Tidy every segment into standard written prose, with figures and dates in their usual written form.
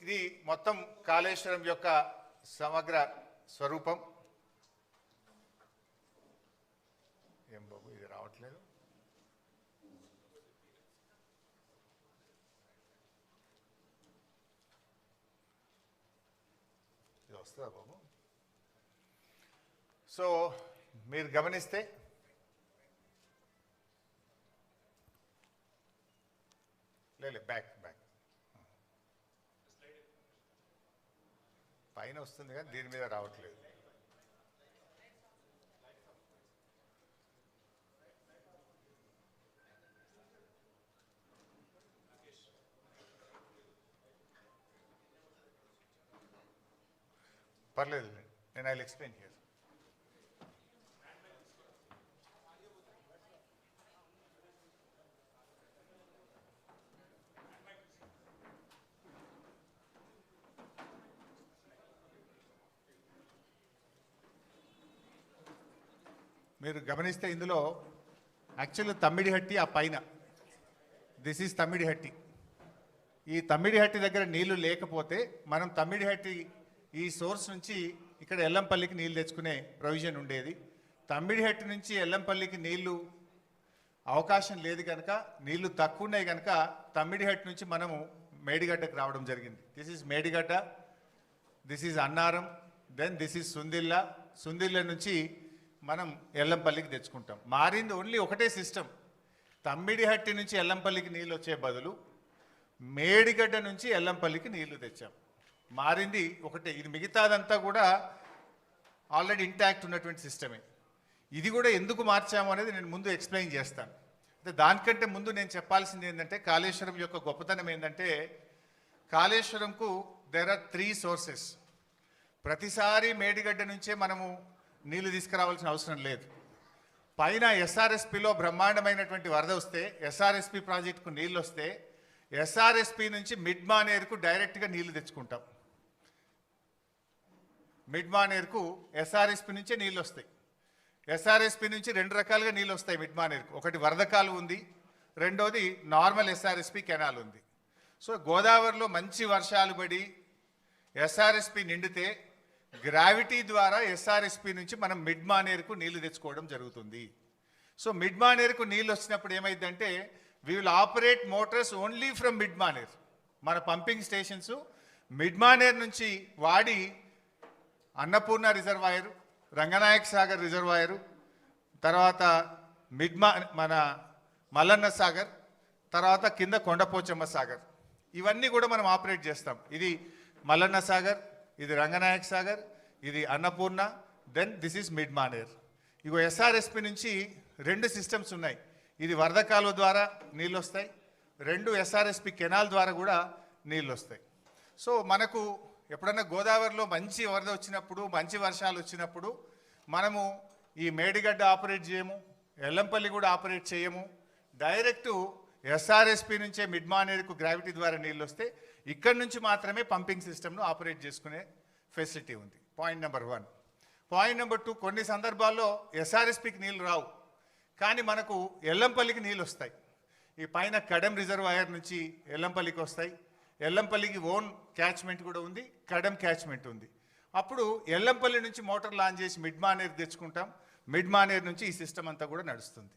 ఇది మొత్తం కాళేశ్వరం యొక్క సమగ్ర స్వరూపం. ఏం బాబు ఇది రావట్లేదు. ఇది వస్తుందా బాబు? సో మీరు గమనిస్తే లేదు బ్యాక్ పైన వస్తుంది కానీ దీని మీద రావట్లేదు. పర్లేదు, నేను ఐ విల్ ఎక్స్ప్లెయిన్ హియర్. మీరు గమనిస్తే ఇందులో యాక్చువల్గా తమ్మిడిహట్టి ఆ పైన, దిస్ ఈజ్ తమ్మిడిహట్టి. ఈ తమ్మిడిహట్టి దగ్గర నీళ్లు లేకపోతే మనం తమ్మిడిహట్టి ఈ సోర్స్ నుంచి ఇక్కడ ఎల్లంపల్లికి నీళ్ళు తెచ్చుకునే ప్రొవిజన్ ఉండేది. తమ్మిడిహట్టి నుంచి ఎల్లంపల్లికి నీళ్లు అవకాశం లేదు కనుక, నీళ్లు తక్కువ ఉన్నాయి కనుక తమ్మిడిహట్టి నుంచి మనము మేడిగడ్డకు రావడం జరిగింది. This is Medigadda, this is Annaram, then this is Sundilla. Sundilla నుంచి మనం ఎల్లంపల్లికి తెచ్చుకుంటాం. మారింది ఓన్లీ ఒకటే సిస్టమ్. తమ్మిడిహట్టి నుంచి ఎల్లంపల్లికి నీళ్ళు వచ్చే బదులు మేడిగడ్డ నుంచి ఎల్లంపల్లికి నీళ్లు తెచ్చాం. మారింది ఒకటే. ఇది మిగతాదంతా కూడా ఆల్రెడీ ఇంటాక్ట్ ఉన్నటువంటి సిస్టమే. ఇది కూడా ఎందుకు మార్చాము అనేది నేను ముందు ఎక్స్ప్లెయిన్ చేస్తాను. అంటే దానికంటే ముందు నేను చెప్పాల్సింది ఏంటంటే, కాళేశ్వరం యొక్క గొప్పతనం ఏంటంటే, కాళేశ్వరంకు దేర్ ఆర్ 3 సోర్సెస్. ప్రతిసారి మేడిగడ్డ నుంచే మనము నీళ్లు తీసుకురావాల్సిన అవసరం లేదు. పైన ఎస్ఆర్ఎస్పిలో బ్రహ్మాండమైనటువంటి వరద వస్తే, ఎస్ఆర్ఎస్పి ప్రాజెక్టుకు నీళ్ళు వస్తే, ఎస్ఆర్ఎస్పి నుంచి మిడ్ మానేరుకు డైరెక్ట్గా నీళ్లు తెచ్చుకుంటాం. మిడ్ మానేరుకు ఎస్ఆర్ఎస్పి నుంచే నీళ్ళు వస్తాయి. ఎస్ఆర్ఎస్పి నుంచి 2 రకాలుగా నీళ్ళు వస్తాయి మిడ్ మానేరుకు. ఒకటి వరద కాలువ ఉంది, రెండోది నార్మల్ ఎస్ఆర్ఎస్పి కెనాల్ ఉంది. సో గోదావరిలో మంచి వర్షాలు పడి ఎస్ఆర్ఎస్పి నిండితే గ్రావిటీ ద్వారా ఎస్ఆర్ఎస్పి నుంచి మనం మిడ్ మానేరుకు నీళ్లు తెచ్చుకోవడం జరుగుతుంది. సో మిడ్ మానేరుకు నీళ్ళు వచ్చినప్పుడు ఏమైందంటే, we will operate Motors only from mid Maner. మన పంపింగ్ స్టేషన్స్ మిడ్ మానేర్ నుంచి వాడి అన్నపూర్ణ రిజర్వాయరు, రంగనాయక్ సాగర్ రిజర్వాయరు, తర్వాత మన మల్లన్న సాగర్, తర్వాత కింద కొండపోచమ్మ సాగర్, ఇవన్నీ కూడా మనం ఆపరేట్ చేస్తాం. ఇది మల్లన్న సాగర్, ఇది రంగనాయక్ సాగర్, ఇది Annapurna, then this is Mid Manair. ఇగో ఎస్ఆర్ఎస్పి నుంచి 2 సిస్టమ్స్ ఉన్నాయి. ఇది వరద కాలువ ద్వారా నీళ్ళు వస్తాయి, 2 ఎస్ఆర్ఎస్పి కెనాల్ ద్వారా కూడా నీళ్ళు వస్తాయి. సో మనకు ఎప్పుడన్నా గోదావరిలో మంచి వరద వచ్చినప్పుడు, మంచి వర్షాలు వచ్చినప్పుడు మనము ఈ మేడిగడ్డ ఆపరేట్ చేయము, ఎల్లంపల్లి కూడా ఆపరేట్ చేయము. డైరెక్టు ఎస్ఆర్ఎస్పి నుంచే మిడ్ మానేరుకు గ్రావిటీ ద్వారా నీళ్ళు వస్తే ఇక్కడి నుంచి మాత్రమే పంపింగ్ సిస్టమ్ను ఆపరేట్ చేసుకునే ఫెసిలిటీ ఉంది. Point number 1. పాయింట్ నెంబర్ 2, కొన్ని సందర్భాల్లో ఎస్ఆర్ఎస్పికి నీళ్ళు రావు, కానీ మనకు ఎల్లంపల్లికి నీళ్ళు వస్తాయి. ఈ పైన కడెం రిజర్వాయర్ నుంచి ఎల్లంపల్లికి వస్తాయి. ఎల్లంపల్లికి ఓన్ క్యాచ్మెంట్ కూడా ఉంది, కడెం క్యాచ్మెంట్ ఉంది. అప్పుడు ఎల్లంపల్లి నుంచి మోటార్ లాంచ్ చేసి మిడ్ మానేరు తెచ్చుకుంటాం. మిడ్ మానేరు నుంచి ఈ సిస్టమ్ అంతా కూడా నడుస్తుంది.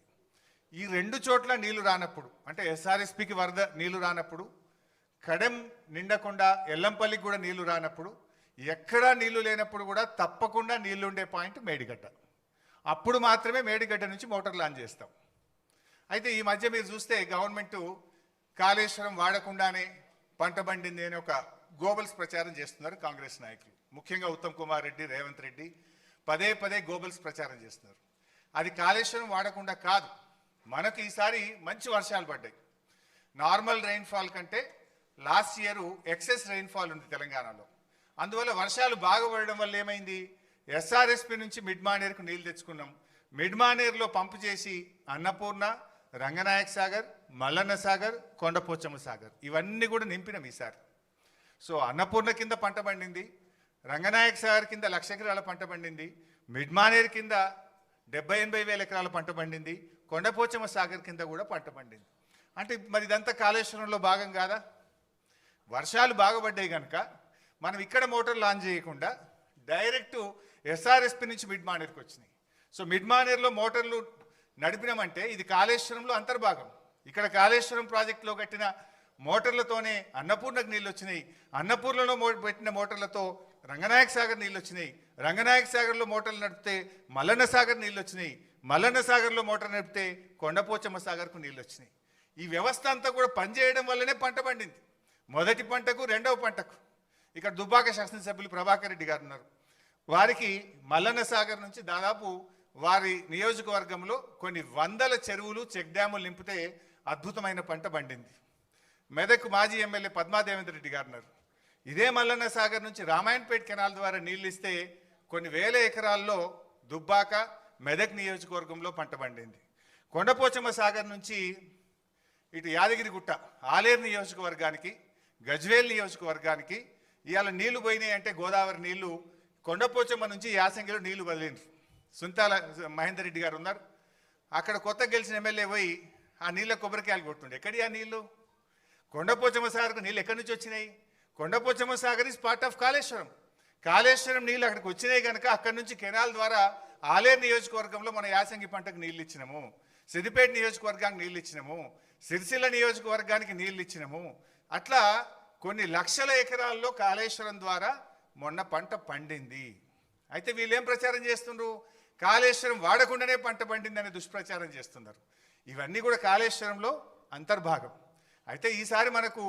ఈ 2 చోట్ల నీళ్లు రానప్పుడు, అంటే ఎస్ఆర్ఎస్పికి వరద నీళ్లు రానప్పుడు, కడెం నిండకుండా ఎల్లంపల్లికి కూడా నీళ్లు రానప్పుడు, ఎక్కడా నీళ్లు లేనప్పుడు కూడా తప్పకుండా నీళ్లు ఉండే పాయింట్ మేడిగడ్డ. అప్పుడు మాత్రమే మేడిగడ్డ నుంచి మోటార్ లాంచ్ చేస్తాం. అయితే ఈ మధ్య మీరు చూస్తే గవర్నమెంట్ కాళేశ్వరం వాడకుండానే పంట పండింది అని ఒక గోబల్స్ ప్రచారం చేస్తున్నారు కాంగ్రెస్ నాయకులు. ముఖ్యంగా ఉత్తమ్ కుమార్ రెడ్డి, రేవంత్ రెడ్డి పదే గోబల్స్ ప్రచారం చేస్తున్నారు. అది కాళేశ్వరం వాడకుండా కాదు. మనకు ఈసారి మంచి వర్షాలు పడ్డాయి. నార్మల్ రెయిన్ఫాల్ కంటే లాస్ట్ ఇయర్ ఎక్సెస్ రెయిన్ఫాల్ ఉంది తెలంగాణలో. అందువల్ల వర్షాలు బాగా పడడం వల్ల ఏమైంది, ఎస్ఆర్ఎస్పి నుంచి మిడ్ మానేరుకు నీళ్ళు తెచ్చుకున్నాం. మిడ్ మానేరులో పంపు చేసి అన్నపూర్ణ, రంగనాయక్ సాగర్, మల్లన్న సాగర్, కొండపోచమ్మ సాగర్ ఇవన్నీ కూడా నింపినాం ఈసారి. సో అన్నపూర్ణ కింద పంట పండింది, రంగనాయక్ సాగర్ కింద 1,00,000 ఎకరాల పంట పండింది, మిడ్ మానేరు కింద 70-80 వేల ఎకరాల పంట పండింది, కొండపోచమ్మ సాగర్ కింద కూడా పంట పండింది. అంటే మరి ఇదంతా కాళేశ్వరంలో భాగం కాదా? వర్షాలు బాగుపడ్డాయి కనుక మనం ఇక్కడ మోటార్ లాంచ్ చేయకుండా డైరెక్ట్ ఎస్ఆర్ఎస్పి నుంచి మిడ్ మానేర్కి వచ్చినాయి. సో మిడ్ మానేర్లో మోటార్లు నడిపినామంటే ఇది కాళేశ్వరంలో అంతర్భాగం. ఇక్కడ కాళేశ్వరం ప్రాజెక్టులో కట్టిన మోటార్లతోనే అన్నపూర్ణకు నీళ్ళు వచ్చినాయి. అన్నపూర్ణలో పెట్టిన మోటార్లతో రంగనాయక సాగర్ నీళ్ళు వచ్చినాయి. రంగనాయక సాగర్లో మోటార్లు నడిపితే మల్లన్న సాగర్ నీళ్ళు వచ్చినాయి. మల్లన్న సాగర్లో మోటార్ నడిపితే కొండపోచమ్మ సాగర్కు నీళ్ళు వచ్చినాయి. ఈ వ్యవస్థ అంతా కూడా పనిచేయడం వల్లనే పంట పండింది. మొదటి పంటకు రెండవ పంటకు. ఇక్కడ దుబ్బాక శాసనసభ్యులు ప్రభాకర్ రెడ్డి గారు ఉన్నారు. వారికి మల్లన్న సాగర్ నుంచి దాదాపు వారి నియోజకవర్గంలో కొన్ని వందల చెరువులు చెక్ డ్యాములు నింపితే అద్భుతమైన పంట పండింది. మెదక్ మాజీ ఎమ్మెల్యే పద్మాదేవేంద్ర రెడ్డి గారు ఉన్నారు. ఇదే మల్లన్న సాగర్ నుంచి రామాయణపేట కెనాల్ ద్వారా నీళ్ళు ఇస్తే కొన్ని వేల ఎకరాల్లో దుబ్బాక మెదక్ నియోజకవర్గంలో పంట పండింది. కొండపోచమ్మ సాగర్ నుంచి ఇటు యాదగిరిగుట్ట ఆలేరు నియోజకవర్గానికి గజ్వేల్ నియోజకవర్గానికి ఇవాళ నీళ్లు పోయినాయి అంటే గోదావరి నీళ్లు కొండపోచమ్మ నుంచి యాసంగిలో నీళ్లు వదిలిండ్రు. సుంతాల మహేందర్ రెడ్డి గారు ఉన్నారు. అక్కడ కొత్త గెలిచిన ఎమ్మెల్యే పోయి ఆ నీళ్ళ కొబ్బరికాయలు కొట్టుండే. ఎక్కడి ఆ నీళ్లు? కొండపోచమ్మ సాగర్కు నీళ్ళు ఎక్కడి నుంచి వచ్చినాయి? Kondapochamma Sagar is part of Kaleshwaram. Kaleshwaram నీళ్ళు అక్కడికి వచ్చినాయి కనుక అక్కడి నుంచి కెనాల్ ద్వారా ఆలేరు నియోజకవర్గంలో మన యాసంగి పంటకు నీళ్ళు ఇచ్చినాము. సిద్దిపేట నియోజకవర్గానికి నీళ్ళు ఇచ్చినాము. సిరిసిల్ల నియోజకవర్గానికి నీళ్ళు ఇచ్చినాము. అట్లా కొన్ని లక్షల ఎకరాల్లో కాళేశ్వరం ద్వారా మొన్న పంట పండింది. అయితే వీళ్ళేం ప్రచారం చేస్తున్నారు? కాళేశ్వరం వాడకుండానే పంట పండిందనే దుష్ప్రచారం చేస్తున్నారు. ఇవన్నీ కూడా కాళేశ్వరంలో అంతర్భాగం. అయితే ఈసారి మనకు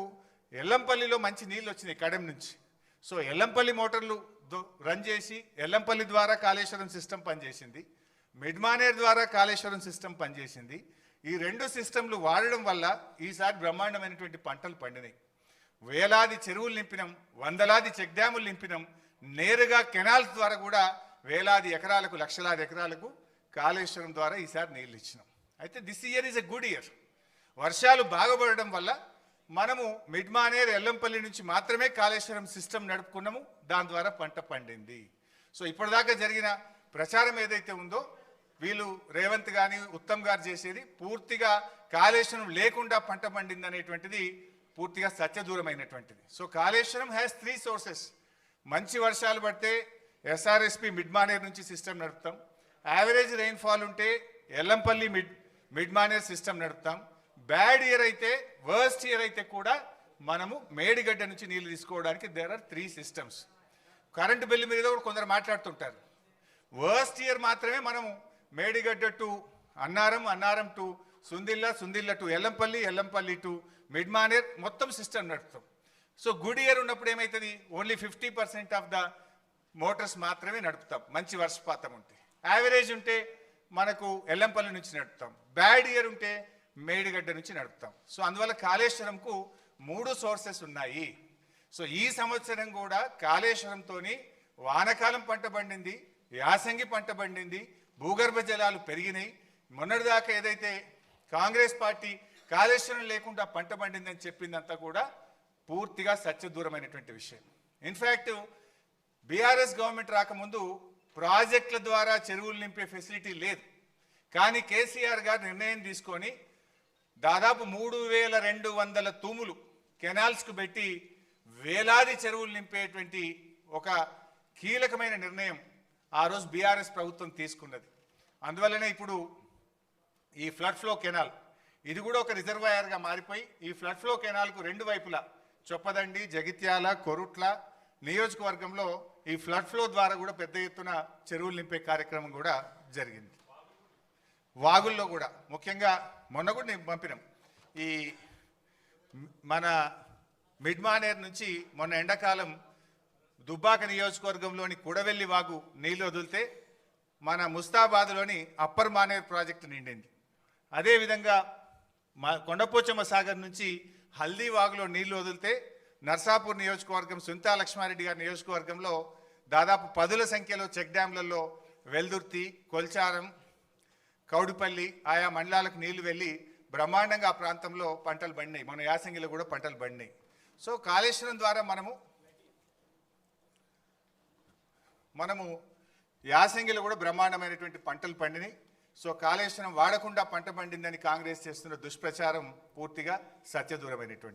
ఎల్లంపల్లిలో మంచి నీళ్ళు వచ్చినాయి కడెం నుంచి. సో ఎల్లంపల్లి మోటార్లు రన్ చేసి ఎల్లంపల్లి ద్వారా కాళేశ్వరం సిస్టమ్ పనిచేసింది. మిడ్మానేర్ ద్వారా కాళేశ్వరం సిస్టమ్ పనిచేసింది. ఈ రెండు సిస్టంలు వాడడం వల్ల ఈసారి బ్రహ్మాండమైనటువంటి పంటలు పండినాయి. వేలాది చెరువులు నింపినాం, వందలాది చెక్ డ్యాములు నింపినాం. నేరుగా కెనాల్స్ ద్వారా కూడా వేలాది ఎకరాలకు లక్షలాది ఎకరాలకు కాళేశ్వరం ద్వారా ఈసారి నీళ్ళు ఇచ్చినాం. అయితే this year is a good year. వర్షాలు బాగుపడడం వల్ల మనము మిడ్మానేర్ ఎల్లంపల్లి నుంచి మాత్రమే కాళేశ్వరం సిస్టమ్ నడుపుకున్నాము. దాని ద్వారా పంట పండింది. సో ఇప్పటిదాకా జరిగిన ప్రచారం ఏదైతే ఉందో వీళ్ళు రేవంత్ కానీ ఉత్తమ్ గారు చేసేది పూర్తిగా కాళేశ్వరం లేకుండా పంట పండింది అనేటువంటిది పూర్తిగా సత్యదూరమైనటువంటిది. So Kaleshwaram has 3 sources. మంచి వర్షాలు పడితే ఎస్ఆర్ఎస్పి మిడ్మానేర్ నుంచి సిస్టమ్ నడుపుతాం. యావరేజ్ రెయిన్ఫాల్ ఉంటే ఎల్లంపల్లి మిడ్మానేర్ సిస్టమ్ నడుపుతాం. బ్యాడ్ ఇయర్ అయితే వర్స్ట్ ఇయర్ అయితే కూడా మనము మేడిగడ్డ నుంచి నీళ్ళు తీసుకోవడానికి there are 3 systems. Current bill మీద కూడా కొందరు మాట్లాడుతుంటారు. వర్స్ట్ ఇయర్ మాత్రమే మనము Medigadda to Annaram, Annaram to Sundilla, Sundilla to Yellampalli, Yellampalli to Mid Manair మొత్తం సిస్టమ్ నడుపుతాం. సో గుడ్ ఇయర్ ఉన్నప్పుడు ఏమవుతుంది? ఓన్లీ 50% ఆఫ్ ద మోటార్స్ మాత్రమే నడుపుతాం మంచి వర్షపాతం ఉంటే. యావరేజ్ ఉంటే మనకు ఎల్లంపల్లి నుంచి నడుపుతాం. బ్యాడ్ ఇయర్ ఉంటే మేడిగడ్డ నుంచి నడుపుతాం. సో అందువల్ల కాళేశ్వరంకు 3 సోర్సెస్ ఉన్నాయి. సో ఈ సంవత్సరం కూడా కాళేశ్వరంతో వానకాలం పంట పండింది, యాసంగి పంట పండింది, భూగర్భ జలాలు పెరిగినాయి. మొన్నటిదాకా ఏదైతే కాంగ్రెస్ పార్టీ కాళేశ్వరం లేకుండా పంట పండిందని చెప్పిందంతా కూడా పూర్తిగా సత్యదూరమైనటువంటి విషయం. ఇన్ఫ్యాక్ట్ బీఆర్ఎస్ గవర్నమెంట్ రాకముందు ప్రాజెక్టుల ద్వారా చెరువులు నింపే ఫెసిలిటీ లేదు. కానీ కేసీఆర్ గారు నిర్ణయం తీసుకొని దాదాపు 3200 తూములు కెనాల్స్కు పెట్టి వేలాది చెరువులు నింపేటువంటి ఒక కీలకమైన నిర్ణయం ఆ రోజు బీఆర్ఎస్ ప్రభుత్వం తీసుకున్నది. అందువల్లనే ఇప్పుడు ఈ ఫ్లడ్ ఫ్లో కెనాల్ ఇది కూడా ఒక రిజర్వాయర్గా మారిపోయి ఈ ఫ్లడ్ ఫ్లో కెనాల్కు 2 వైపులా చొప్పదండి, జగిత్యాల, కొరుట్ల నియోజకవర్గంలో ఈ ఫ్లడ్ ఫ్లో ద్వారా కూడా పెద్ద ఎత్తున చెరువులు నింపే కార్యక్రమం కూడా జరిగింది. వాగుల్లో కూడా ముఖ్యంగా మొన్న కూడా నేను పంపినాం. ఈ మన మిడ్మానేర్ నుంచి మొన్న ఎండాకాలం దుబ్బాక నియోజకవర్గంలోని కుడవెల్లి వాగు నీళ్ళు వదిలితే మన ముస్తాబాద్లోని అప్పర్ మానేర్ ప్రాజెక్టు నిండింది. అదేవిధంగా కొండపోచమ్మ సాగర్ నుంచి హల్దీ వాగులో నీళ్లు వదిలితే నర్సాపూర్ నియోజకవర్గం సుంతా లక్ష్మారెడ్డి గారి నియోజకవర్గంలో దాదాపు 10ల సంఖ్యలో చెక్ డ్యాంలలో వెల్దుర్తి, కొల్చారం, కౌడిపల్లి ఆయా మండలాలకు నీళ్లు వెళ్ళి బ్రహ్మాండంగా ఆ ప్రాంతంలో పంటలు పండినాయి. మన యాసంగిలో కూడా పంటలు పండినాయి. సో కాళేశ్వరం ద్వారా మనము యాసంగిలో కూడా బ్రహ్మాండమైనటువంటి పంటలు పండినాయి. సో కాళేశ్వరం వాడకుండా పంట పండిందని కాంగ్రెస్ చేస్తున్న దుష్ప్రచారం పూర్తిగా సత్యదూరమైనటువంటిది.